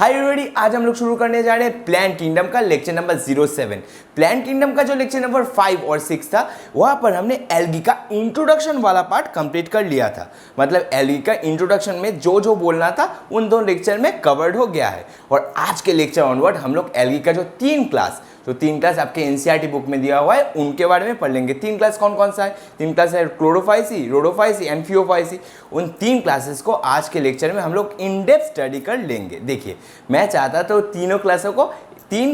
Hi everybody, आज हम लोग शुरू करने जा रहे हैं प्लांट किंगडम का लेक्चर नंबर 07। प्लांट किंगडम का जो लेक्चर नंबर 5 और 6 था, वहां पर हमने एल्गी का इंट्रोडक्शन वाला पार्ट कंप्लीट कर लिया था। मतलब एल्गी का इंट्रोडक्शन में जो जो बोलना था उन दो लेक्चर में कवर्ड हो गया है। और आज के लेक्चर ऑनवर्ड हम लोग एल्गी का जो तीन क्लास आपके एनसीईआरटी बुक में दिया हुआ है उनके बारे में पढ़ लेंगे। तीन क्लास कौन कौन सा है? तीन क्लास है क्लोरोफाइसी, रोडोफाइसी एंड फियोफाइसी। उन तीन क्लासेस को आज के लेक्चर में हम लोग इन डेप्थ स्टडी कर लेंगे। देखिए, मैं चाहता तो तीन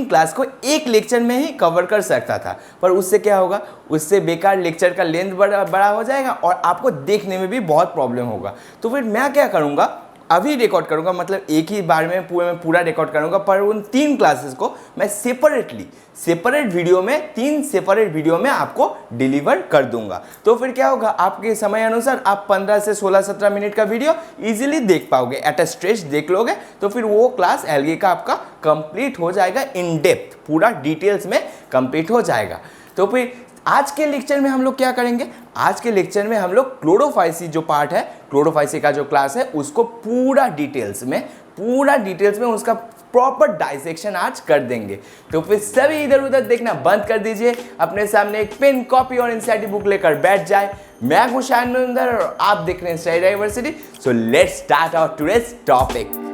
क्लास को एक लेक्चर में ही कवर कर सकता था, पर उससे क्या होगा, उससे बेकार लेक्चर का लेंथ बड़ा हो जाएगा और आपको देखने में भी बहुत प्रॉब्लम होगा। तो फिर मैं क्या करूँगा, अभी रिकॉर्ड करूंगा, मतलब एक ही बार में पूरा रिकॉर्ड करूंगा, पर उन तीन क्लासेस को मैं सेपरेट वीडियो में आपको डिलीवर कर दूंगा। तो फिर क्या होगा, आपके समय अनुसार आप 15 से 16-17 मिनट का वीडियो इजीली देख पाओगे, एट अ स्ट्रेच देख लोगे। तो फिर वो क्लास एल्गी का आपका कंप्लीट हो जाएगा, इन डेप्थ पूरा डिटेल्स में कंप्लीट हो जाएगा। तो फिर आज के लेक्चर में हम लोग क्या करेंगे, आज के लेक्चर में हम लोग क्लोरोफाइसी जो पार्ट है, क्लोरोफाइसी का जो क्लास है, उसको पूरा डिटेल्स में उसका प्रॉपर डाइसेक्शन आज कर देंगे। तो फिर सभी इधर उधर देखना बंद कर दीजिए, अपने सामने एक पेन, कॉपी और एनसीईआरटी बुक लेकर बैठ जाए। मैं हूं शायद नरेंद्र और आप देख रहे हैं study diversity. So let's start our today's topic.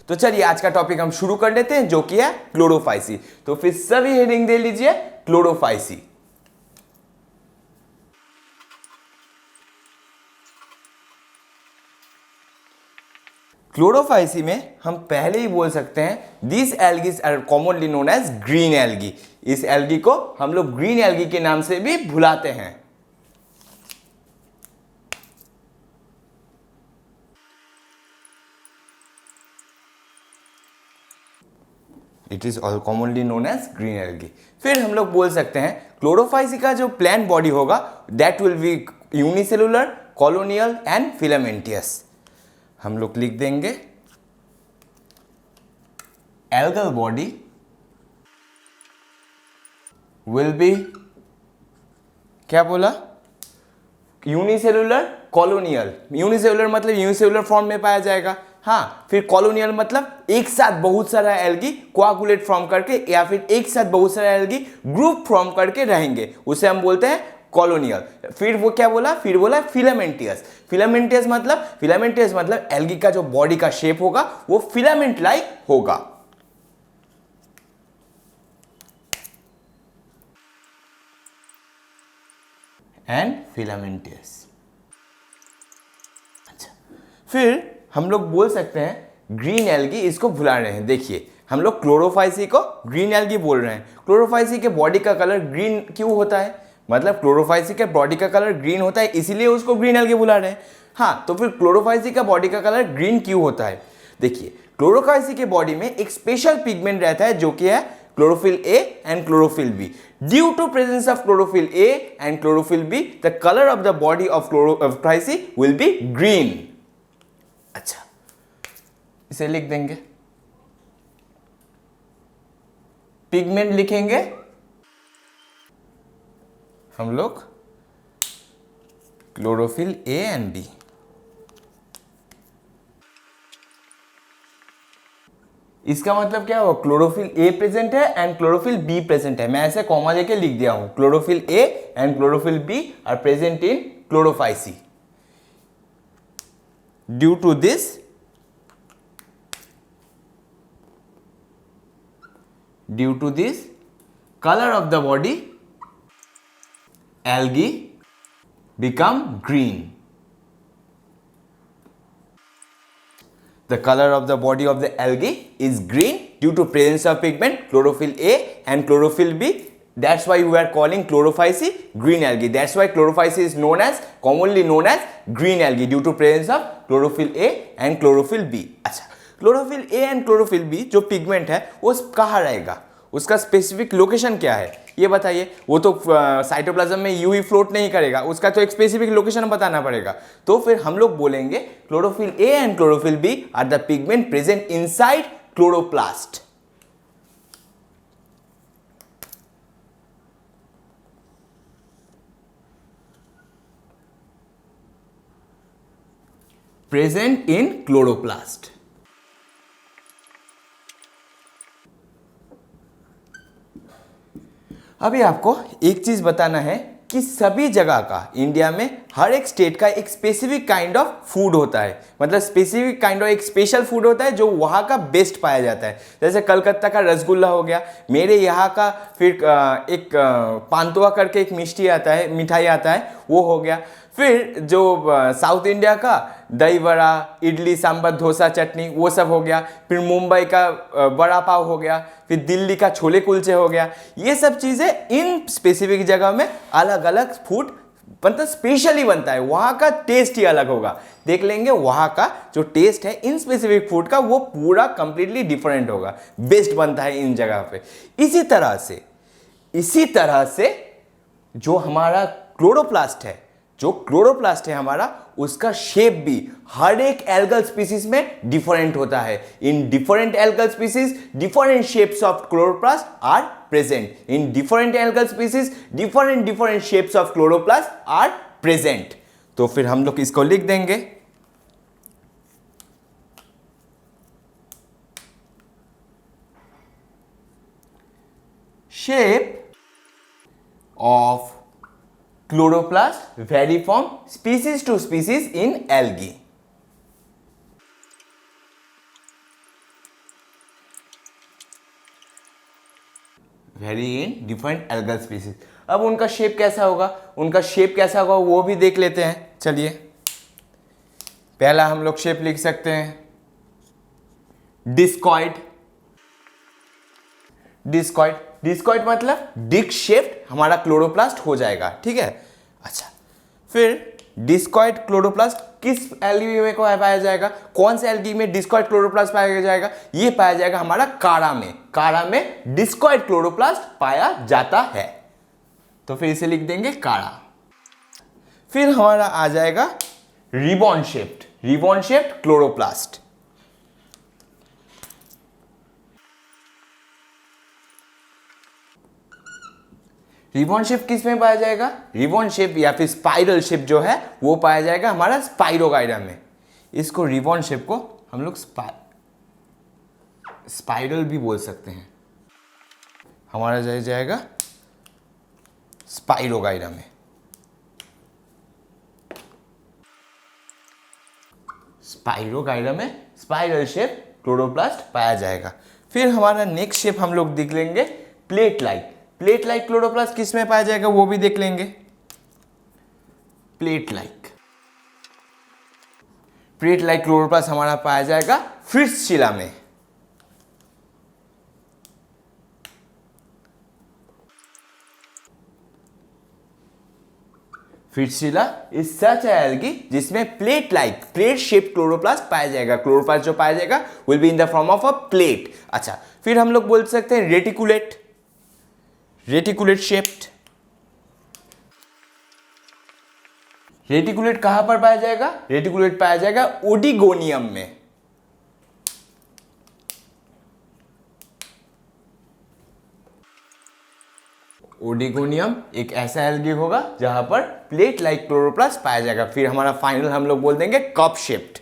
तो चलिए आज का टॉपिक हम शुरू कर लेते हैं, जो कि है क्लोरोफाइसी। तो फिर सभी हेडिंग दे लीजिए, क्लोरोफाइसी। क्लोरोफाइसी में हम पहले ही बोल सकते हैं, this algae are commonly known as green algae. इस एल्गी को हम लोग ग्रीन एल्गी के नाम से भी बुलाते हैं। It is all commonly known as green algae. फिर हम लोग बोल सकते हैं क्लोरोफाइसी का जो प्लांट बॉडी होगा, that will be unicellular, colonial and filamentous. हम लोग लिख देंगे एल्गल बॉडी विल बी, क्या बोला, यूनिसेलुलर, कॉलोनियल। यूनिसेलुलर मतलब यूनिसेलुलर फॉर्म में पाया जाएगा। हाँ, फिर कॉलोनियल मतलब एक साथ बहुत सारा एल्गी कोआगुलेट फॉर्म करके, या फिर एक साथ बहुत सारा एल्गी ग्रुप फॉर्म करके रहेंगे, उसे हम बोलते हैं कॉलोनियल। फिर वो क्या बोला, फिर बोला फिलामेंटियस। फिलामेंटियस मतलब एल्गी का जो बॉडी का शेप होगा वो फिलामेंट लाइक होगा। And filamentous. अच्छा, फिर हम लोग बोल सकते हैं ग्रीन एल्गी, इसको भुला रहे हैं। देखिए, हम लोग क्लोरोफाइसी को ग्रीन एल्गी बोल रहे हैं। क्लोरोफाइसी के बॉडी का कलर ग्रीन क्यों होता है, मतलब क्लोरोफाइसी के बॉडी का कलर ग्रीन होता है, इसीलिए उसको ग्रीन एल्गी बुला रहे हैं। हाँ, तो फिर क्लोरोफाइसी का बॉडी का कलर ग्रीन क्यों होता है? देखिए, क्लोरोफाइसी के बॉडी में एक स्पेशल पिगमेंट रहता है, जो कि है chlorophyll A and chlorophyll B. Due to presence of chlorophyll A and chlorophyll B, the color of the body of chlorophylli will be green. अच्छा, इसे लिख देंगे, पिगमेंट लिखेंगे हम लोग क्लोरोफिल A and B। इसका मतलब क्या हो, क्लोरोफिल ए प्रेजेंट है एंड क्लोरोफिल बी प्रेजेंट है। मैं ऐसे कॉमा लेके लिख दिया हूं, chlorophyll A and chlorophyll B are present in Chlorophyceae. Due to this color of the body algae become green. The color of the body of the algae is green due to presence of pigment chlorophyll A and chlorophyll B. That's why we are calling chlorophysi green algae. That's why chlorophysi is commonly known as green algae due to presence of chlorophyll A and chlorophyll B. अच्छा, chlorophyll A and chlorophyll B जो pigment है वो कहाँ रहेगा, उसका specific location क्या है ये बताइए। वो तो साइटोप्लाज्म में यूं ही फ्लोट नहीं करेगा, उसका तो एक स्पेसिफिक लोकेशन बताना पड़ेगा। तो फिर हम लोग बोलेंगे chlorophyll A and chlorophyll B are the pigment present inside chloroplast. Present in chloroplast. अभी आपको एक चीज बताना है कि सभी जगह का, इंडिया में हर एक स्टेट का एक स्पेसिफिक काइंड ऑफ फूड होता है, मतलब स्पेसिफिक काइंड ऑफ एक स्पेशल फूड होता है जो वहाँ का बेस्ट पाया जाता है। जैसे कलकत्ता का रसगुल्ला हो गया, मेरे यहाँ का फिर एक पांतुआ करके एक मिठाई आता है वो हो गया। फिर जो साउथ इंडिया का दही बड़ा, इडली सांभर डोसा चटनी वो सब हो गया। फिर मुंबई का बड़ा पाव हो गया। फिर दिल्ली का छोले कुलचे हो गया। ये सब चीज़ें इन स्पेसिफिक जगह में अलग अलग फूड मतलब स्पेशली बनता है, वहाँ का टेस्ट ही अलग होगा। देख लेंगे वहाँ का जो टेस्ट है इन स्पेसिफिक फूड का वो पूरा कंप्लीटली डिफरेंट होगा, बेस्ट बनता है इन जगह पे। इसी तरह से जो हमारा क्लोरोप्लास्ट है हमारा, उसका शेप भी हर एक एल्गल स्पीसीज में डिफरेंट होता है। In different algal species different shapes of chloroplast are present. In different algal species different shapes of chloroplast are present. तो फिर हम लोग इसको लिख देंगे, shape of chloroplast vary from species to species in algae. Vary in different algal species. अब उनका shape कैसा होगा वो भी देख लेते हैं। चलिए, पहला हम लोग शेप लिख सकते हैं डिस्कॉइड मतलब डिस्क शेप्ड हमारा क्लोरोप्लास्ट हो जाएगा, ठीक है। अच्छा, फिर डिस्कॉइड क्लोरोप्लास्ट किस एल्गी में पाया जाएगा? कौन से एल्गी में डिस्कॉइड क्लोरोप्लास्ट पाया जाएगा? ये पाया जाएगा हमारा काढ़ा में डिस्कॉइड क्लोरोप्लास्ट पाया जाता है। तो फिर इसे लिख देंगे काढ़ा। फिर हमारा आ जाएगा ribbon shaped chloroplast. Ribbon shape किस में पाया जाएगा? रिबॉन शेप या फिर स्पाइरल शेप जो है वो पाया जाएगा हमारा स्पाइरोगाइरा में। इसको रिबॉन शेप को हम लोग स्पाइरल भी बोल सकते हैं। हमारा जाएगा स्पाइरोगाइरा में। स्पाइरल शेप क्लोरोप्लास्ट पाया जाएगा। फिर हमारा नेक्स्ट शेप हम लोग देख लेंगे प्लेट लाइक क्लोरोप्लास्ट किस में पाया जाएगा वो भी देख लेंगे। प्लेट लाइक क्लोरोप्लास्ट हमारा पाया जाएगा फ्रिट्ज़शिला में। फ्रिट्ज़शिला इज सच ए एल्गी जिसमें प्लेट शेप क्लोरोप्लास्ट पाया जाएगा। क्लोरोप्लास्ट जो पाया जाएगा will be in the form of a plate. अच्छा, फिर हम लोग बोल सकते हैं रेटिकुलेट शेप्ड। रेटिकुलेट कहां पर पाया जाएगा? रेटिकुलेट पाया जाएगा ओडिगोनियम में। ओडिगोनियम एक ऐसा एल्गी होगा जहां पर प्लेट लाइक क्लोरोप्लास्ट पाया जाएगा। फिर हमारा फाइनल हम लोग बोल देंगे cup shaped.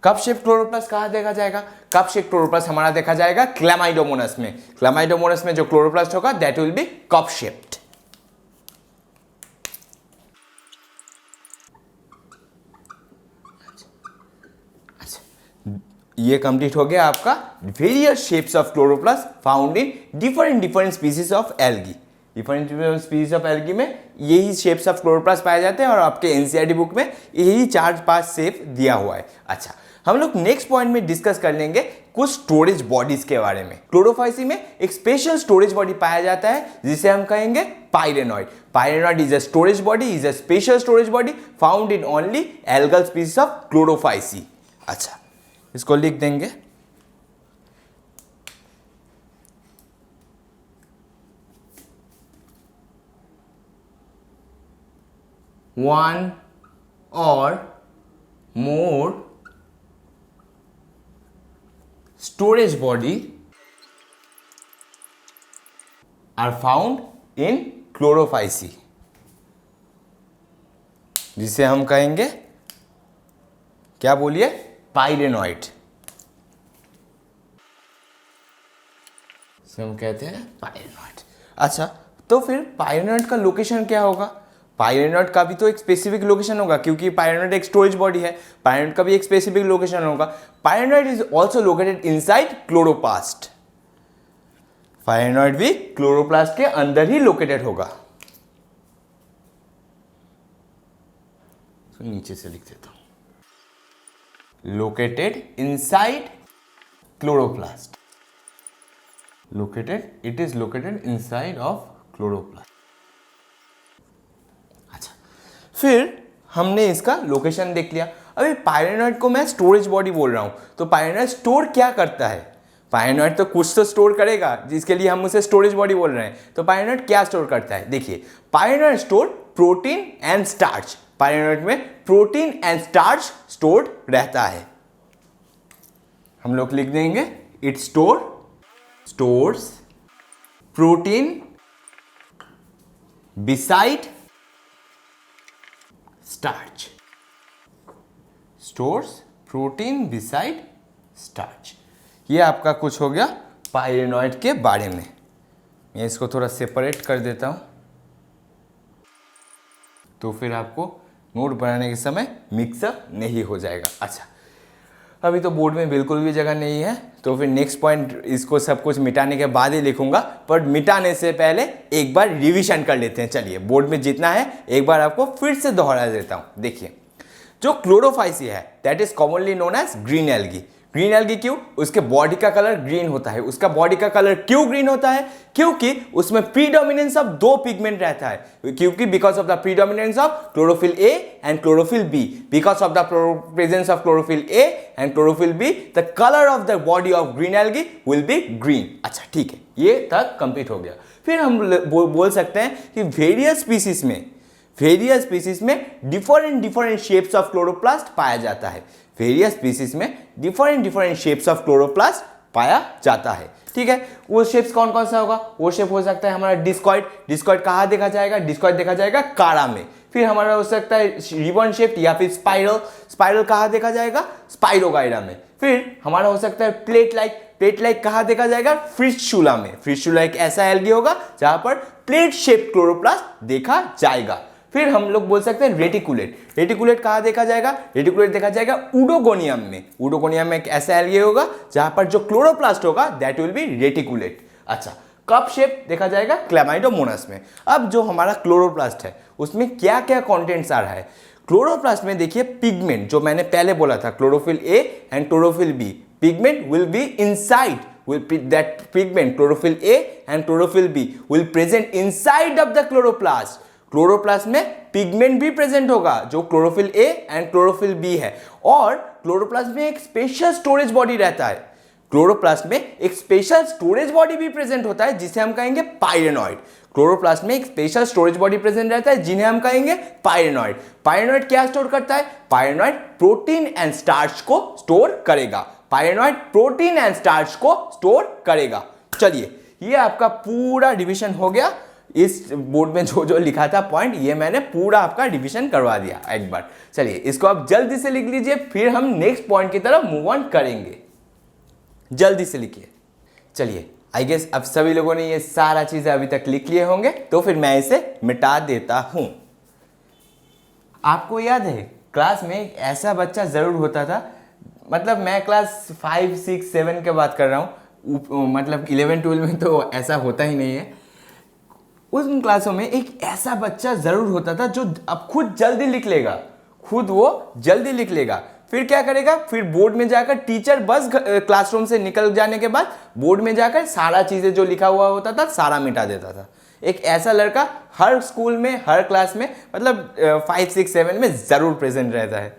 Cup shape chloroplast कहां देखा जाएगा? कप शेप क्लोरोप्लास्ट हमारा देखा जाएगा क्लैमाइडोमोनास में जो क्लोरोप्लास्ट होगा that will B cup shaped. ये कंप्लीट हो गया आपका various shapes of chloroplast found in different species of algae. Different species of algae में यही शेप्स ऑफ क्लोरोप्लास्ट पाए जाते हैं और आपके एनसीईआरटी बुक में यही 4-5 शेप दिया हुआ है। अच्छा, हम लोग नेक्स्ट पॉइंट में डिस्कस कर लेंगे कुछ स्टोरेज बॉडीज के बारे में। क्लोरोफाइसी में एक स्पेशल स्टोरेज बॉडी पाया जाता है जिसे हम कहेंगे pyrenoid is a storage body, is a special storage body found in only algal species of chlorophyceae. अच्छा, इसको लिख देंगे one or more storage body are found in Chlorophyceae, जिसे हम कहेंगे क्या बोलिए, पाइरेनॉइड, हम कहते हैं पाइरेनॉइड। अच्छा, तो फिर पाइरेनॉइड का लोकेशन क्या होगा? पाइरेनॉइड का भी तो एक स्पेसिफिक लोकेशन होगा, क्योंकि पाइरेनॉइड एक स्टोरेज बॉडी है, पाइरेनॉइड का भी एक स्पेसिफिक लोकेशन होगा। Pyrenoid is also located inside chloroplast, pyrenoid भी क्लोरोप्लास्ट के अंदर ही लोकेटेड होगा। तो नीचे से लिख देता हूं, located inside chloroplast, located, it is located inside of chloroplast। अच्छा, फिर हमने इसका लोकेशन देख लिया। अभी पाइरेनॉइड को मैं स्टोरेज बॉडी बोल रहा हूं, तो पाइरेनॉइड स्टोर क्या करता है? पाइरेनॉइड तो कुछ तो स्टोर करेगा, जिसके लिए हम उसे स्टोरेज बॉडी बोल रहे हैं। तो पाइरेनॉइड क्या स्टोर करता है? देखिए, पाइरेनॉइड स्टोर प्रोटीन एंड स्टार्च, पाइरेनॉइड में प्रोटीन एंड स्टार्च स्टोर्ड रहता है। हम लोग लिख देंगे, it stores protein beside starch, stores protein beside starch। ये आपका कुछ हो गया पाइरेनॉइड के बारे में। मैं इसको थोड़ा सेपरेट कर देता हूं, तो फिर आपको नोट बनाने के समय मिक्सअप नहीं हो जाएगा। अच्छा, अभी तो बोर्ड में बिल्कुल भी जगह नहीं है, तो फिर नेक्स्ट पॉइंट इसको सब कुछ मिटाने के बाद ही लिखूंगा, पर मिटाने से पहले एक बार रिवीजन कर लेते हैं। चलिए, बोर्ड में जितना है एक बार आपको फिर से दोहरा देता हूं। देखिए, जो क्लोरोफाइसी है that is commonly known as green algae. Green algae क्यों? उसके बॉडी का कलर ग्रीन होता है। उसका बॉडी का कलर क्यों ग्रीन होता है? क्योंकि उसमें प्रीडोमिनेंस ऑफ दो पिगमेंट रहता है, क्योंकि because of the predominance of chlorophyll A and chlorophyll B, because of the presence of chlorophyll A and chlorophyll B, the colour of the body of green algae will be green. अच्छा, ठीक है, ये तक complete हो गया। फिर हम बोल सकते हैं कि वेरियस स्पीसीज में डिफरेंट शेप्स ऑफ क्लोरोप्लास्ट पाया जाता है। वेरियस स्पीसीज में डिफरेंट शेप्स ऑफ क्लोरोप्लास्ट पाया जाता है। ठीक है, वो शेप्स कौन कौन सा होगा? वो शेप हो सकता है हमारा डिस्कॉइड। डिस्कॉइड कहाँ देखा जाएगा? डिस्कॉइड देखा जाएगा कारा में। फिर हमारा हो सकता है रिबन शेप या फिर स्पाइरल। स्पाइरल कहाँ देखा जाएगा? स्पाइरोगाइरा में। फिर हमारा हो सकता है प्लेट लाइक कहाँ देखा जाएगा? फिस्टुला में। फिस्टुला एक ऐसा एल्गी होगा जहां पर प्लेट शेप क्लोरोप्लास्ट देखा जाएगा। फिर हम लोग बोल सकते हैं रेटिकुलेट कहाँ देखा जाएगा? रेटिकुलेट देखा जाएगा उडोगोनियम में। उडोगोनियम में एक ऐसा एल्गी होगा जहां पर जो क्लोरोप्लास्ट होगा दैट विल बी रेटिकुलेट। अच्छा, कप शेप देखा जाएगा क्लैमाइडोमोनास में। अब जो हमारा क्लोरोप्लास्ट है उसमें क्या क्या कॉन्टेंट्स आ रहा है? क्लोरोप्लास्ट में देखिए पिगमेंट, जो मैंने पहले बोला था, chlorophyll A and chlorophyll B, pigment will be inside, that pigment chlorophyll A and chlorophyll B will present inside of the chloroplast। Chloroplast में पिगमेंट भी प्रेजेंट होगा जो chlorophyll A and chlorophyll B है। और क्लोरोप्लास्ट में एक special storage body रहता है। क्लोरोप्लास्ट में एक स्पेशल स्टोरेज बॉडी भी प्रेजेंट होता है जिसे हम कहेंगे पाइरेनॉइड। क्लोरोप्लास्ट में एक स्पेशल स्टोरेज बॉडी प्रेजेंट रहता है जिन्हें हम कहेंगे पाइरेनॉइड। पाइरेनॉइड क्या स्टोर करता है? पाइरेनॉइड प्रोटीन एंड स्टार्च को स्टोर करेगा। पाइरेनॉइड प्रोटीन एंड स्टार्च को स्टोर करेगा। चलिए, ये आपका पूरा डिवीजन हो गया। इस बोर्ड में जो जो लिखा था पॉइंट, ये मैंने पूरा आपका रिवीजन करवा दिया एक बार। चलिए, इसको आप जल्दी से लिख लीजिए, फिर हम नेक्स्ट पॉइंट की तरफ मूव ऑन करेंगे। जल्दी से लिखिए। चलिए, आई गेस अब सभी लोगों ने ये सारा चीजें अभी तक लिख लिए होंगे, तो फिर मैं इसे मिटा देता हूं। आपको याद है क्लास में एक ऐसा बच्चा जरूर होता था, मतलब मैं क्लास 5, 6, 7 के बात कर रहा हूँ, मतलब 11, 12 में तो ऐसा होता ही नहीं है। उन क्लासों में एक ऐसा बच्चा जरूर होता था जो अब खुद जल्दी लिख लेगा, खुद वो जल्दी लिख लेगा। फिर क्या करेगा? फिर बोर्ड में जाकर टीचर बस क्लासरूम से निकल जाने के बाद बोर्ड में जाकर सारा चीजें जो लिखा हुआ होता था सारा मिटा देता था। एक ऐसा लड़का हर स्कूल में, हर क्लास में, मतलब 5, 6, 7 में जरूर प्रेजेंट रहता है।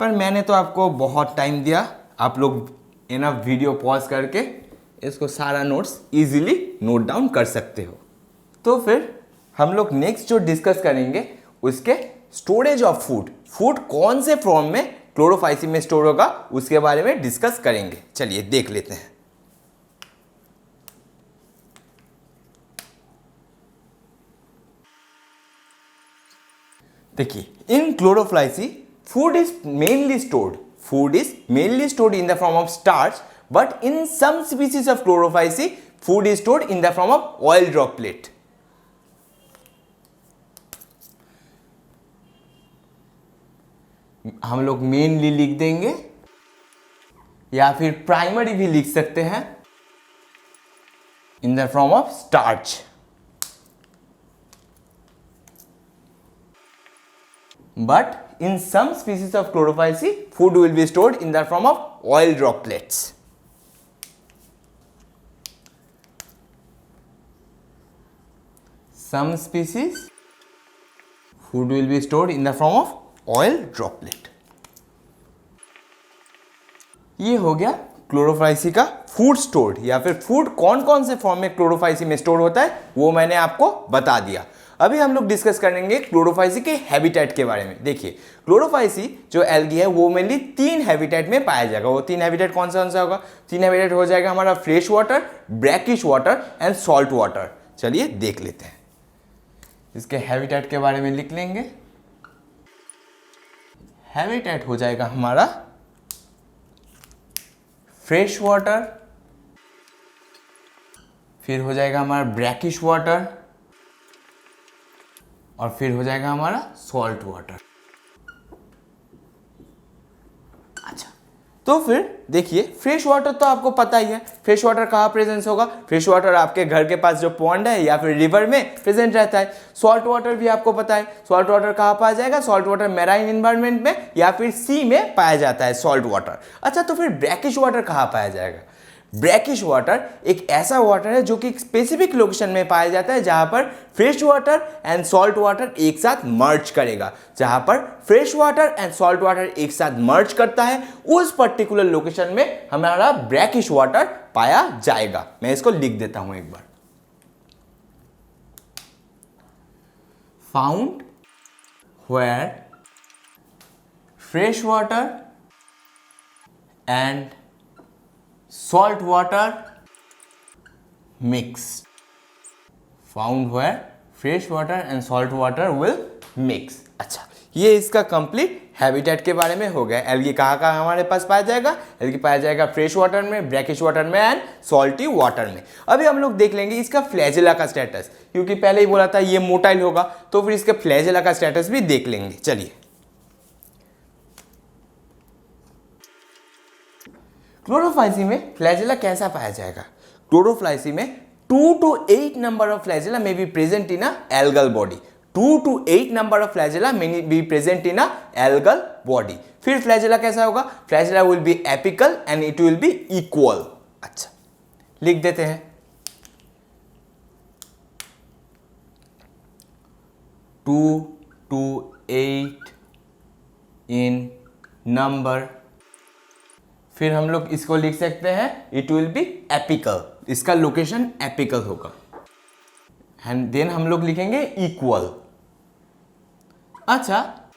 पर मैंने तो आपको बहुत टाइम दिया, आप लोग इनफ वीडियो पॉज करके इसको सारा नोट्स इजीली नोट डाउन कर सकते हो। तो फिर हम लोग नेक्स्ट जो डिस्कस करेंगे उसके स्टोरेज ऑफ फूड कौन से फॉर्म में क्लोरोफाइसी में स्टोर होगा उसके बारे में डिस्कस करेंगे। चलिए देख लेते हैं। देखिए, इन क्लोरोफ्लाइसी food is mainly stored in the form of starch, but in some species of chlorophyce food is stored in the form of oil droplet. हम लोग मेनली लिख देंगे या फिर प्राइमरी भी लिख सकते हैं, इन the form of starch. But in some species of chlorophyce, food will be stored in the form of oil droplets. Some species, food will be stored in the form of oil droplet. ये हो गया Chlorophyceae का food stored, या फिर food कौन कौन से form में क्लोरोफाइसी में स्टोर होता है वो मैंने आपको बता दिया. अभी हम लोग डिस्कस करेंगे क्लोरोफाइसी के हैबिटेट के बारे में. देखिए, क्लोरोफाइसी जो एल्गी है वो मेनली 3 हैबिटेट में पाया जाएगा. वो 3 हैबिटेट कौन सा होगा? 3 हैबिटेट हो जाएगा हमारा fresh water, brackish water and salt water. चलिए देख लेते हैं. इसके हैबिटेट के बारे में लिख लेंगे. हैबिटेट हो जाएगा हमारा फ्रेश वाटर, फिर हो जाएगा हमारा ब्रैकिश वाटर, और फिर हो जाएगा हमारा सॉल्ट वाटर. अच्छा, तो फिर देखिए, फ्रेश वाटर तो आपको पता ही है. फ्रेश वाटर कहाँ प्रेजेंस होगा? फ्रेश वाटर आपके घर के पास जो पॉन्ड है या फिर रिवर में प्रेजेंट रहता है. सॉल्ट वाटर भी आपको पता है. सॉल्ट वाटर कहाँ पाया जाएगा? सॉल्ट वाटर मैराइन एनवायरनमेंट में या फिर सी में पाया जाता है सॉल्ट वाटर. अच्छा, तो फिर ब्रैकिश वाटर कहाँ पाया जाएगा? ब्रैकिश वाटर एक ऐसा वाटर है जो कि एक स्पेसिफिक लोकेशन में पाया जाता है जहां पर fresh water and salt water एक साथ मर्ज करेगा. जहां पर fresh water and salt water एक साथ मर्ज करता है, उस पर्टिकुलर लोकेशन में हमारा ब्रैकिश वाटर पाया जाएगा. मैं इसको लिख देता हूं एक बार. Found where fresh water and salt water mixed. Found where fresh water and salt water will mix. अच्छा, ये इसका कंप्लीट हैबिटेट के बारे में हो गया. एल्गी कहाँ कहाँ हमारे पास पाया जाएगा? एल्गी पाया जाएगा फ्रेश वाटर में, ब्रैकिश वाटर में एंड सॉल्टी वाटर में. अभी हम लोग देख लेंगे इसका फ्लैजेला का स्टेटस, क्योंकि पहले ही बोला था ये मोटाइल होगा, तो फिर इसके फ्लैजेला का स्टेटस भी देख लेंगे. चलिए, क्लोरोफाइसी में फ्लैजेला कैसा पाया जाएगा? क्लोरोफाइसी में 2 to 8 number of flagella may be present in a algal body. 2 to 8 number of flagella may be present in a algal body. फिर फ्लैजेला कैसा होगा? Flagella will be apical and it will be equal. अच्छा, लिख देते हैं. 2 to 8 in number. फिर हम लोग इसको लिख सकते हैं, इट विल बी एपिकल. इसका लोकेशन एपिकल होगा. एंड देन हम लोग लिखेंगे इक्वल. अच्छा,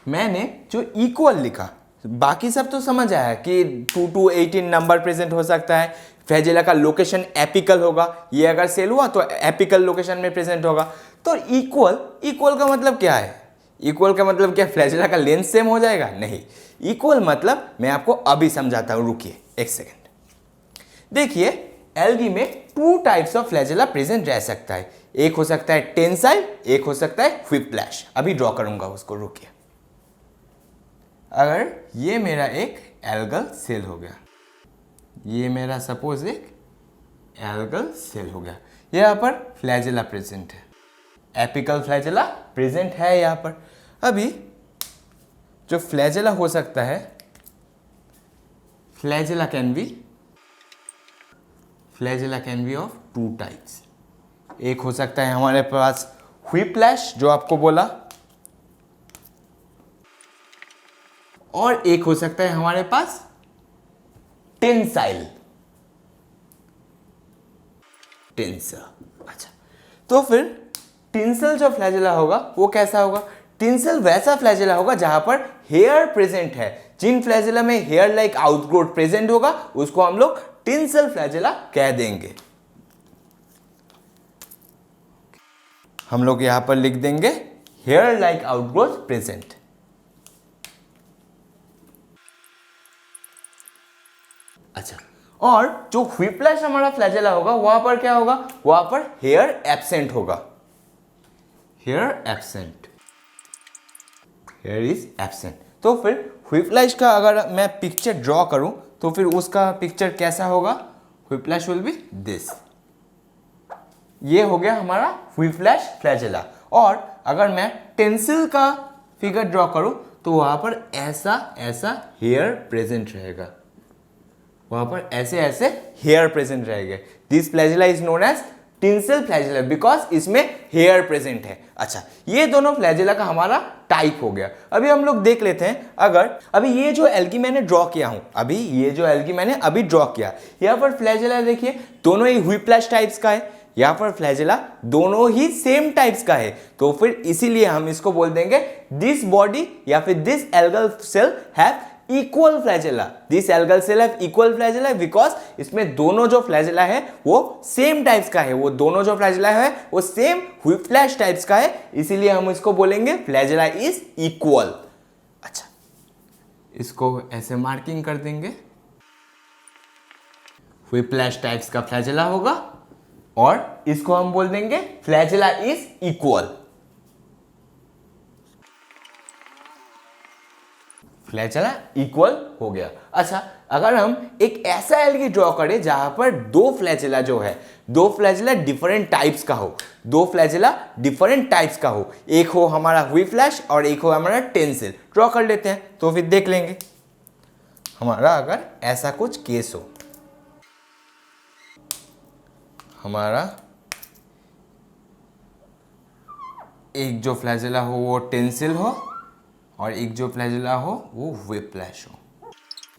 मैंने जो इक्वल लिखा, बाकी सब तो समझ आया कि 2 to 18 नंबर प्रेजेंट हो सकता है. फ्लैजेला का लोकेशन एपिकल होगा. ये अगर सेल हुआ तो एपिकल लोकेशन में प्रेजेंट होगा. तो इक्वल का मतलब क्या है? इक्वल का मतलब क्या फ्लैजेला का लेंथ सेम हो जाएगा? नहीं. इक्वल मतलब मैं आपको अभी समझाता हूं, रुकिए एक सेकेंड. देखिए, एल्गी में 2 टाइप्स ऑफ फ्लैजेला प्रेजेंट रह सकता है. एक हो सकता है टेंसाइल, एक हो सकता है व्हिप्लैश. अभी ड्रॉ करूंगा उसको, रुकिए. अगर ये मेरा एक एल्गल सेल हो गया, ये मेरा सपोज एक एल्गल सेल हो गया, यहाँ पर फ्लैजेला प्रेजेंट है, एपिकल फ्लैजेला प्रेजेंट है यहाँ पर. अभी जो फ्लैजेला हो सकता है, flagella can be of 2 types. एक हो सकता है हमारे पास व्हिप्लैश जो आपको बोला, और एक हो सकता है हमारे पास टेंसाइल. अच्छा, तो फिर टिंसल जो फ्लैजेला होगा वो कैसा होगा? टिंसल वैसा फ्लैजेला होगा जहां पर हेयर प्रेजेंट है. जिन फ्लैजेला में हेयर लाइक आउटग्रोथ प्रेजेंट होगा उसको हम लोग टिंसल फ्लैजेला कह देंगे. हम लोग यहां पर लिख देंगे हेयर लाइक आउटग्रोथ प्रेजेंट। अच्छा, और जो व्हिप्लैश हमारा फ्लैजेला होगा वहां पर क्या होगा, वहां पर हेयर एब्सेंट होगा, hair absent, hair is absent. तो फिर व्हिप्लैश का अगर मैं पिक्चर ड्रॉ करूं तो फिर उसका पिक्चर कैसा होगा, व्हिप्लैश विल बी दिस। ये हो गया हमारा व्हिप्लैश फ्लैजेला। और अगर मैं टेंसिल का फिगर ड्रॉ करूं तो वहां पर ऐसा ऐसा हेयर प्रेजेंट रहेगा, वहां पर ऐसे ऐसे हेयर प्रेजेंट रहेंगे। This flagella is known as tinsel flagella because इसमें हेयर प्रेजेंट है। अच्छा, ये दोनों फ्लैजेला का हमारा टाइप हो गया। अभी हम लोग देख लेते हैं, अगर अभी ये जो एल्गी मैंने ड्रॉ किया हूं, अभी ये जो एल्गी मैंने अभी ड्रॉ किया, यहाँ पर फ्लैजेला देखिए दोनों ही व्हिप्लैश टाइप्स का है, यहाँ पर फ्लैजेला दोनों ही सेम टाइप्स का है। तो फिर इसीलिए हम इसको बोल देंगे दिस बॉडी या फिर this algal cell have equal flagella, this algal cell have equal flagella because इसमें दोनों जो फ्लैजेला है वो सेम टाइप्स का है, वो दोनों जो फ्लैजेला है वो सेम व्हिप्लैश टाइप्स का है, इसीलिए हम इसको बोलेंगे फ्लैजेला इज इक्वल। अच्छा, इसको ऐसे मार्किंग कर देंगे, व्हिप्लैश टाइप्स का फ्लैजेला होगा और इसको हम बोल देंगे flagella is equal, flagella equal हो गया। अच्छा, अगर हम एक ऐसा एल्गी ड्रॉ करें जहां पर दो फ्लैजेला जो है, दो फ्लैजेला डिफरेंट टाइप्स का हो, दो फ्लैजेला डिफरेंट टाइप्स का हो, एक हो हमारा व्हिप्लैश और एक हो हमारा टेंसिल, ड्रॉ कर लेते हैं तो फिर देख लेंगे हमारा अगर ऐसा कुछ केस हो, हमारा एक जो फ्लैजेला हो वो टेंसिल हो और एक जो फ्लैजेला हो वो व्हिप्लैश हो।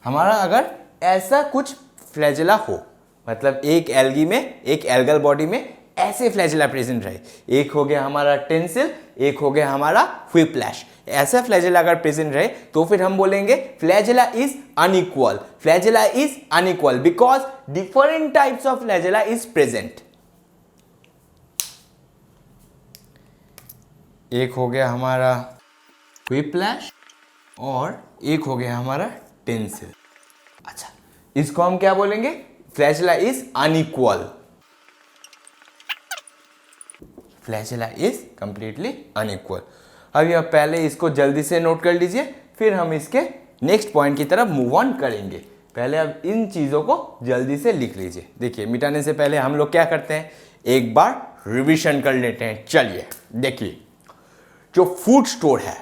हमारा अगर ऐसा कुछ फ्लैजेला हो, मतलब एक एल्गी में, एक एल्गल बॉडी में ऐसे फ्लैजेला प्रेजेंट रहे, एक हो गया हमारा टेंसिल, एक हो गया हमारा व्हिप्लैश, ऐसा फ्लैजेला अगर प्रेजेंट रहे तो फिर हम बोलेंगे flagella is unequal, flagella is unequal because different types of flagella is present. एक हो गया हमारा व्हिप्लैश और एक हो गया हमारा टेंसिल। अच्छा, इसको हम क्या बोलेंगे, flagella is unequal, flagella is completely unequal. अभी आप पहले इसको जल्दी से नोट कर लीजिए, फिर हम इसके नेक्स्ट पॉइंट की तरफ मूव ऑन करेंगे। पहले अब इन चीजों को जल्दी से लिख लीजिए। देखिए, मिटाने से पहले हम लोग क्या करते हैं, एक बार रिवीजन कर लेते हैं। चलिए देखिए, जो फूड स्टोर है,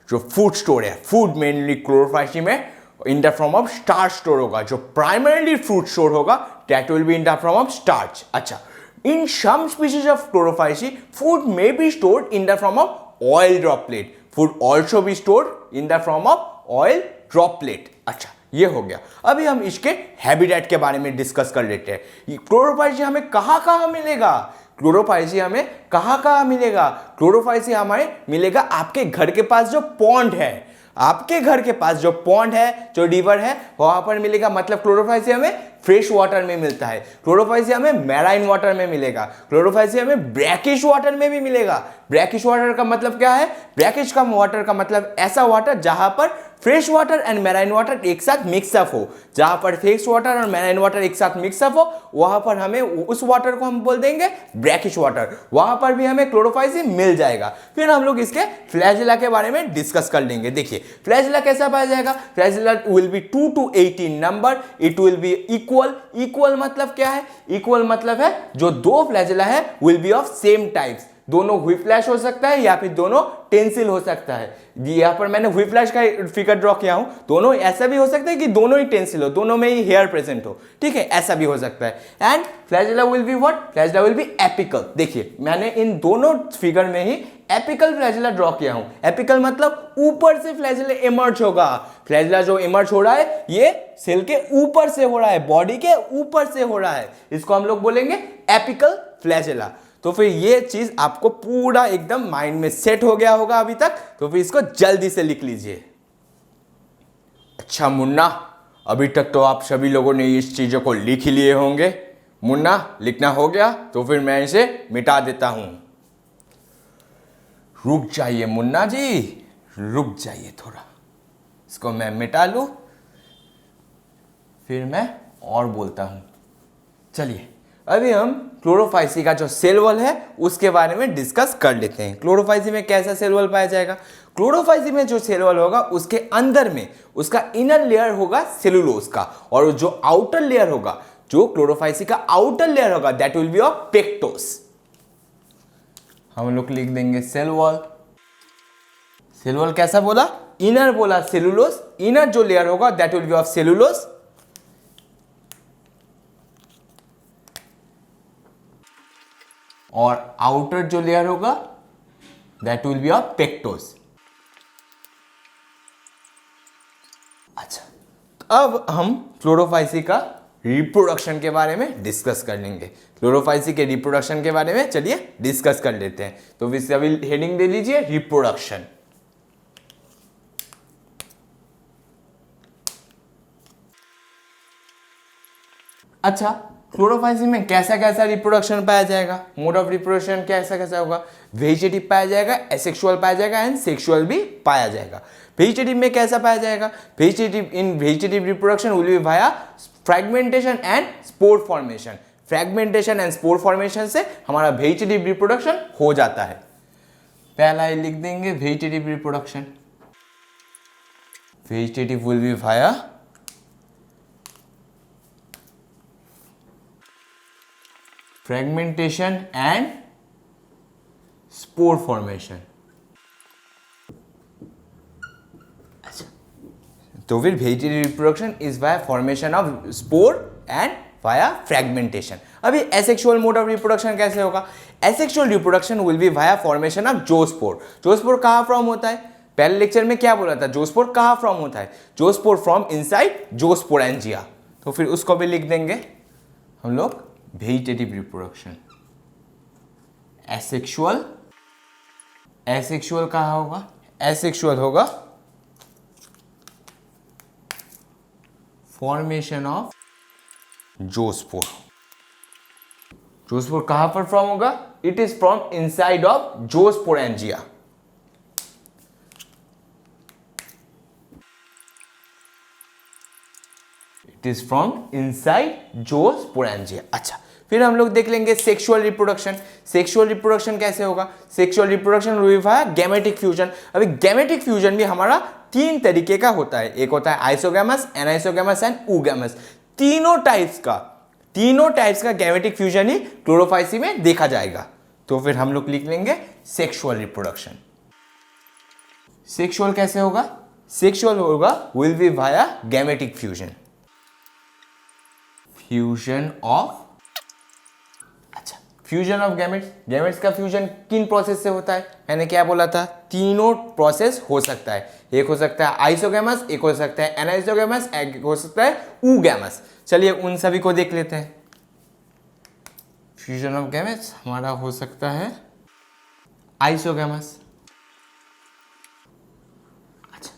जो फूड स्टोर है, फूड मेनली क्लोरोफाइसी में in the form of starch store होगा। जो प्राइमरीली फूड स्टोर होगा that will be in the form of starch. अच्छा, in some species of chlorophyceae food may be stored in the form of oil droplet, food also be stored in the form of oil droplet। अच्छा, ये हो गया। अभी हम इसके habitat के बारे में डिस्कस कर लेते हैं। क्लोरोफाइसी हमें कहाँ मिलेगा, क्लोरोफाइसी हमें कहाँ मिलेगा, क्लोरोफाइसी हमें मिलेगा आपके घर के पास जो पॉन्ड है, आपके घर के पास जो पॉन्ड है, जो रिवर है, वहां पर मिलेगा। मतलब क्लोरोफाइसी हमें फ्रेश वाटर में मिलता है, क्लोरोफाइसी हमें मैराइन वाटर में मिलेगा, क्लोरोफाइसी हमें ब्रैकिश वाटर में भी मिलेगा। ब्रैकिश वाटर का मतलब क्या है, ब्रैकिश का वाटर का मतलब ऐसा वाटर जहां पर fresh water and marine water एक साथ मिक्सअप हो, जहां पर फ्रेश वाटर और मैराइन वाटर एक साथ मिक्सअप हो, वहां पर हमें उस वाटर को हम बोल देंगे ब्रैकिश वाटर, वहां पर भी हमें क्लोरोफाइसी मिल जाएगा। फिर हम लोग इसके फ्लैजेला के बारे में डिस्कस कर लेंगे। देखिए, फ्लैजेला कैसा पाया जाएगा, flagella will be 2 to 18 number, it will be equal. Equal मतलब क्या है, इक्वल मतलब है जो दो फ्लैजेला है will be of same types, दोनों व्हिप्लैश हो सकता है या फिर दोनों टेंसिल हो सकता है। यहां पर मैंने व्हिप्लैश का फिगर ड्रॉ किया हूं, दोनों ऐसा भी हो सकता है कि दोनों ही टेंसिल हो, दोनों में ही हेयर प्रेजेंट हो, ठीक है, ऐसा भी हो सकता है। And flagella will be what, flagella will be apical. देखिए, मैंने इन दोनों फिगर में ही एपिकल फ्लैजेला ड्रॉ किया हूं। एपिकल मतलब ऊपर से फ्लैजेला इमर्ज होगा, फ्लैजेला जो इमर्ज हो रहा है ये सेल के ऊपर से हो रहा है, बॉडी के ऊपर से हो रहा है, इसको हम लोग बोलेंगे एपिकल फ्लैजेला। तो फिर ये चीज आपको पूरा एकदम माइंड में सेट हो गया होगा अभी तक, तो फिर इसको जल्दी से लिख लीजिए। अच्छा मुन्ना, अभी तक तो आप सभी लोगों ने इस चीजों को लिख ही लिए होंगे। मुन्ना, लिखना हो गया तो फिर मैं इसे मिटा देता हूं। रुक जाइए मुन्ना जी, रुक जाइए थोड़ा, इसको मैं मिटा लूँ, फिर मैं और बोलता हूँ। चलिए अभी हम क्लोरोफाइसी का जो सेल वॉल है उसके बारे में डिस्कस कर लेते हैं। क्लोरोफाइसी में कैसा सेल वॉल पाया जाएगा? क्लोरोफाइसी में जो सेल वॉल होगा उसके अंदर में उसका इनर लेयर होगा सेलुलोज का, और जो आउटर लेयर होगा, जो क्लोरोफाइसी का आउटर लेयर होगा, दैट विल बी ऑफ पेक्टोस। हम लोग लिख देंगे सेल वॉल। सेल वॉल कैसा बोला? इनर बोला सेलुलोज, इनर जो लेयर होगा that will B of cellulose, और आउटर जो लेयर होगा दैट विल बी ऑफ पेक्टोस। अच्छा, अब हम क्लोरोफाइसी का रिप्रोडक्शन के बारे में डिस्कस कर लेंगे। क्लोरोफाइसी के रिप्रोडक्शन के बारे में चलिए डिस्कस कर लेते हैं। तो अभी हेडिंग दे लीजिए रिप्रोडक्शन। अच्छा, क्लोरोफाइसी में कैसा कैसा रिप्रोडक्शन पाया जाएगा? मोड ऑफ रिप्रोडक्शन कैसा कैसा होगा? वेजिटेटिव पाया जाएगा, एसेक्सुअल पाया जाएगा एंड सेक्सुअल भी पाया जाएगा। वेजिटेटिव में कैसा पाया जाएगा? Vegetative reproduction will be via fragmentation and spore formation. Fragmentation and spore formation से हमारा वेजिटेटिव रिप्रोडक्शन हो जाता है। पहला ही लिख देंगे vegetative reproduction. Vegetative will be via fragmentation and spore formation. अच्छा, तो फिर vegetative reproduction is via formation of spore and via fragmentation. अभी एसेक्सुअल मोड ऑफ रिप्रोडक्शन कैसे होगा? Asexual reproduction will be via formation of zoospore. Zoospore कहाँ from होता है? पहले लेक्चर में क्या बोला था? जोस्पोर कहाँ फ्रॉम होता है? जोस्पोर फ्रॉम इनसाइड जोस्पोरेंजिया। तो फिर उसको भी लिख देंगे हम लोग वेजिटेटिव रिप्रोडक्शन। एसेक्सुअल, एसेक्सुअल कहाँ होगा? एसेक्सुअल होगा फॉर्मेशन ऑफ जोस्पोर। जोस्पोर कहां पर फ्रॉम होगा? It is from inside of zoosporangia. It is from inside zoosporangia. अच्छा, फिर हम लोग देख लेंगे सेक्सुअल रिप्रोडक्शन। सेक्सुअल रिप्रोडक्शन कैसे होगा? Sexual reproduction will B gametic fusion. अभी गैमेटिक फ्यूजन भी हमारा तीन तरीके का होता है। एक होता है आइसोगैमस, एनाइसोगैमस एंड ऊगैमस। तीनों टाइप्स का गैमेटिक फ्यूजन ही क्लोरोफाइसी में देखा जाएगा। तो फिर हम लोग लिख लेंगे सेक्सुअल रिप्रोडक्शन। सेक्सुअल कैसे होगा? सेक्सुअल होगा will be via gametic fusion. Fusion of, अच्छा, फ्यूजन ऑफ गैमेट्स। गैमेट्स का फ्यूजन किन प्रोसेस से होता है? मैंने क्या बोला था? तीनों प्रोसेस हो सकता है। एक हो सकता है आइसोगैमस, एक हो सकता है एनाइसोगैमस, एक हो सकता है ऊगैमस। चलिए उन सभी को देख लेते हैं। फ्यूजन ऑफ गैमेट्स हमारा हो सकता है आइसोगैमस। अच्छा,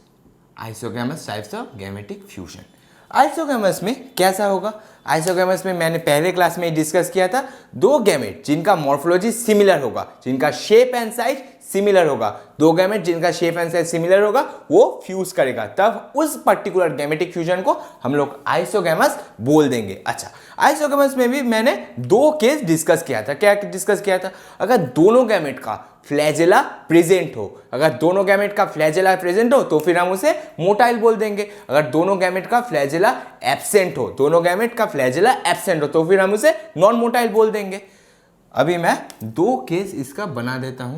isogamous types of gametic fusion. Isogamous में कैसा होगा? आइसोगैमस में मैंने पहले क्लास में डिस्कस किया था, दो गैमेट जिनका मॉर्फोलॉजी सिमिलर होगा, जिनका शेप एंड साइज सिमिलर होगा, दो गैमेट जिनका शेप एंड साइज सिमिलर होगा, वो फ्यूज करेगा, तब उस पर्टिकुलर गैमेटिक फ्यूजन को हम लोग आइसोगैमस बोल देंगे। अच्छा, आइसोगैमस में भी मैंने दो केस डिस्कस किया था। क्या डिस्कस किया था? अगर दोनों गैमेट का फ्लैजेला प्रेजेंट हो, अगर दोनों गैमेट का फ्लैजेला प्रेजेंट हो तो फिर हम उसे मोटाइल बोल देंगे। अगर दोनों गैमेट का फ्लैजेला एब्सेंट हो, दोनों गैमेट का फ्लैजेला एब्सेंट हो तो फिर हम उसे नॉन मोटाइल बोल देंगे। अभी मैं दो केस इसका बना देता हूं।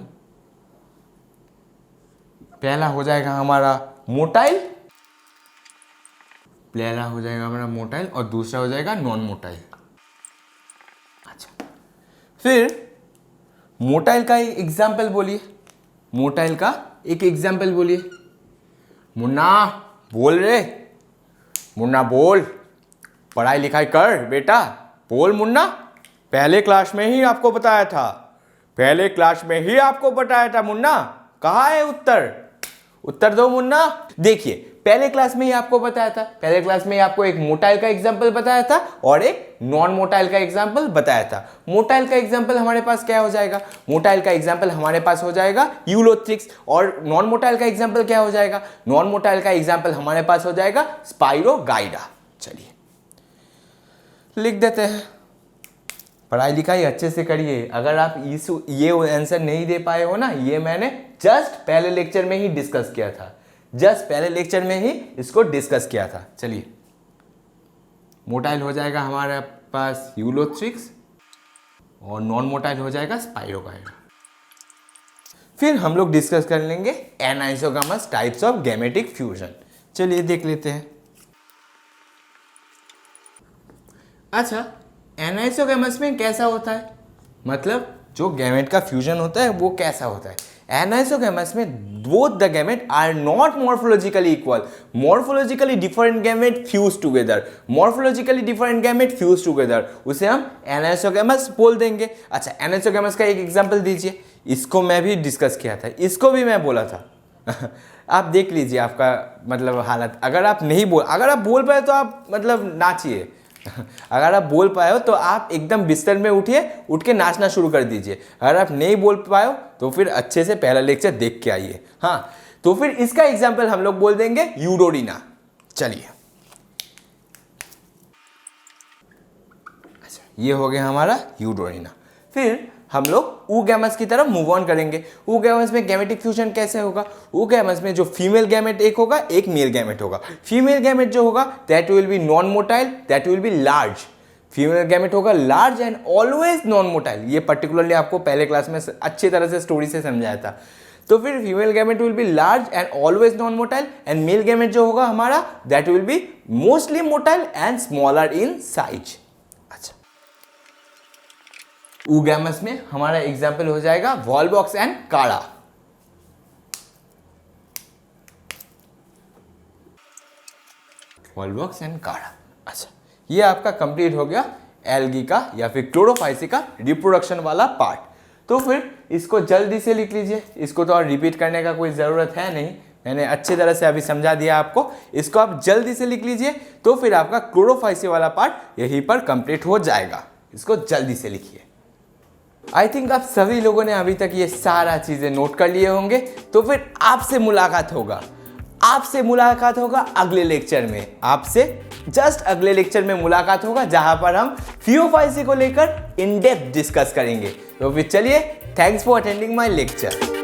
पहला हो जाएगा हमारा मोटाइल, पहला हो जाएगा हमारा मोटाइल और दूसरा हो जाएगा नॉन मोटाइल। अच्छा, फिर मोटाइल का एक एग्जाम्पल बोलिए। मोटाइल का एक एग्जाम्पल बोलिए। मुन्ना बोल रे, मुन्ना बोल, पढ़ाई लिखाई कर बेटा, बोल मुन्ना। पहले क्लास में ही आपको बताया था, पहले क्लास में ही आपको बताया था मुन्ना। कहाँ है उत्तर? उत्तर दो मुन्ना। देखिए, पहले क्लास में ही आपको बताया था, पहले क्लास में ही आपको एक मोटाइल का एग्जाम्पल बताया था और एक नॉन मोटाइल का एग्जाम्पल बताया था। मोटाइल का एग्जाम्पल हमारे पास क्या हो जाएगा, मोटाइल का एग्जाम्पल हमारे पास हो जाएगा यूलोथ्रिक्स, और नॉन मोटाइल का एग्जाम्पल क्या हो जाएगा, नॉन मोटाइल का एग्जाम्पल हमारे पास हो जाएगा स्पाइरोगाइडा। चलिए लिख देते हैं। पढ़ाई लिखाई अच्छे से करिए। अगर आप ये आंसर नहीं दे पाए हो ना, ये मैंने जस्ट पहले लेक्चर में ही डिस्कस किया था, जस्ट पहले लेक्चर में ही इसको डिस्कस किया था। चलिए, मोटाइल हो जाएगा हमारे पास यूलोथ्रिक्स और नॉन मोटाइल हो जाएगा स्पाइरोगाइडा। फिर हम लोग डिस्कस कर लेंगे एनाइसोगामस टाइप्स ऑफ गैमेटिक फ्यूजन। चलिए देख लेते हैं। अच्छा, एनाइसोगैमस में कैसा होता है, मतलब जो गैमेट का फ्यूजन होता है वो कैसा होता है। एनाइसोगैमस में both the gamete are not morphologically equal, morphologically different gamete fuse together, morphologically different gamete fuse together, उसे हम एनाइसोगैमस बोल देंगे। अच्छा, एनाइसोगैमस का एक एग्जांपल दीजिए। इसको मैं भी डिस्कस किया था, इसको भी मैं बोला था आप देख लीजिए आपका मतलब हालत। अगर आप बोल पाए तो आप मतलब नाचिए अगर आप बोल पाए हो तो आप एकदम बिस्तर में उठिए, उठ के नाचना शुरू कर दीजिए। अगर आप नहीं बोल पाए हो तो फिर अच्छे से पहला लेक्चर देख के आइए। हाँ, तो फिर इसका एग्जाम्पल हम लोग बोल देंगे यूडोरिना। चलिए, अच्छा ये हो गया हमारा यूडोरिना। फिर हम लोग ऊगैमस की तरफ मूव ऑन करेंगे। ऊगैमस में गैमेटिक फ्यूजन कैसे होगा, ऊगैमस में जो फीमेल गैमेट एक होगा, एक मेल गैमेट होगा। फीमेल गैमेट जो होगा that will be non motile, that will be large. Female gamete होगा large and always non motile. ये पर्टिकुलरली आपको पहले क्लास में अच्छी तरह से स्टोरी से समझाया था। तो फिर female gamete will be large and always non motile, and male gamete जो होगा हमारा that will be mostly motile and smaller in size. Oogamous में हमारा एग्जाम्पल हो जाएगा वॉलबॉक्स एंड काड़ा। वॉलबॉक्स एंड काड़ा। अच्छा, ये आपका कंप्लीट हो गया एल्गी का या फिर क्लोरोफाइसी का रिप्रोडक्शन वाला पार्ट। तो फिर इसको जल्दी से लिख लीजिए, इसको तो और रिपीट करने का कोई ज़रूरत है नहीं, मैंने अच्छी तरह से अभी समझा दिया आपको। इसको आप जल्दी से लिख लीजिए, तो फिर आपका क्लोरोफाइसी वाला पार्ट यहीं पर कंप्लीट हो जाएगा। इसको जल्दी से लिखिए। आई थिंक आप सभी लोगों ने अभी तक ये सारा चीज़ें नोट कर लिए होंगे। तो फिर आपसे मुलाकात होगा अगले लेक्चर में, आपसे जस्ट अगले लेक्चर में मुलाकात होगा, जहां पर हम फियोफाइसी को लेकर इन डेप्थ डिस्कस करेंगे। तो फिर चलिए, thanks for attending my lecture.